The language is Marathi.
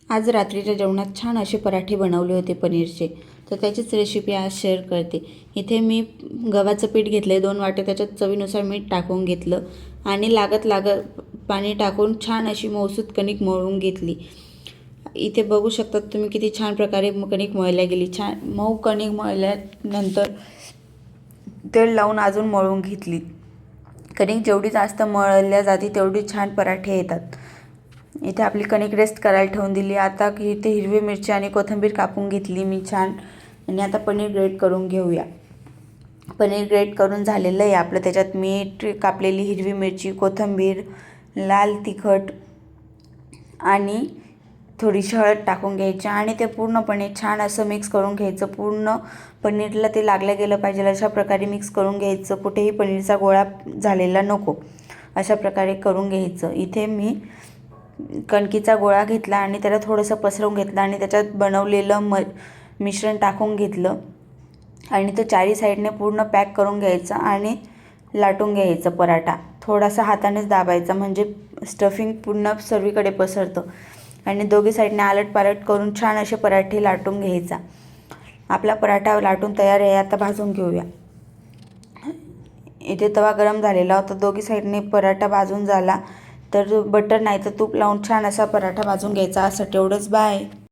आज रात्रीच्या जेवणात छान असे पराठे बनवले होते पनीरचे, तर त्याचीच रेसिपी आज शेअर करते. इथे मी गव्हाचं पीठ घेतलं आहे 2 वाटे, त्याच्यात चवीनुसार मीठ टाकून घेतलं आणि लागत पाणी टाकून छान अशी मऊसूत कणिक मळून घेतली. इथे बघू शकता तुम्ही किती छान प्रकारे कणिक मळल्या गेली. छान मऊ कणिक मळल्यानंतर तेल लावून अजून मळून घेतली. कणिक जेवढी जास्त मळल्या जाते तेवढी छान पराठे येतात. इथे आपली कणिक रेस्ट करायला ठेवून दिली. आता इथे हिरवी मिरची आणि कोथिंबीर कापून घेतली मी छान, आणि आता पनीर ग्रेट करून घेऊया. पनीर ग्रेट करून झालेलं आहे आपलं. त्याच्यात मीठ, कापलेली हिरवी मिरची, कोथिंबीर, लाल तिखट आणि थोडीशी हळद टाकून घ्यायची आणि ते पूर्णपणे छान असं मिक्स करून घ्यायचं. पूर्ण पनीरला ते लागलं गेलं पाहिजे अशा प्रकारे मिक्स करून घ्यायचं. कुठेही पनीरचा गोळा झालेला नको, अशा प्रकारे करून घ्यायचं. इथे मी कणकीचा गोळा घेतला आणि त्याला थोडंसं पसरवून घेतलं आणि त्याच्यात बनवलेलं मिश्रण टाकून घेतलं आणि तो चारी साईडने पूर्ण पॅक करून घ्यायचा आणि लाटून घ्यायचं. पराठा थोडासा हातानेच दाबायचा म्हणजे स्टफिंग पूर्ण सर्वीकडे पसरतं आणि दोघी साईडने आलट पालट करून छान असे पराठे लाटून घ्यायचा. आपला पराठा लाटून तयार आहे. आता भाजून घेऊया. इथे तवा गरम झालेला होता. दोघी साईडने पराठा भाजून झाला तर बटर नाही तर तूप लावून छान असा पराठा भाजून घ्यायचा. असं तेवढंच. बाय.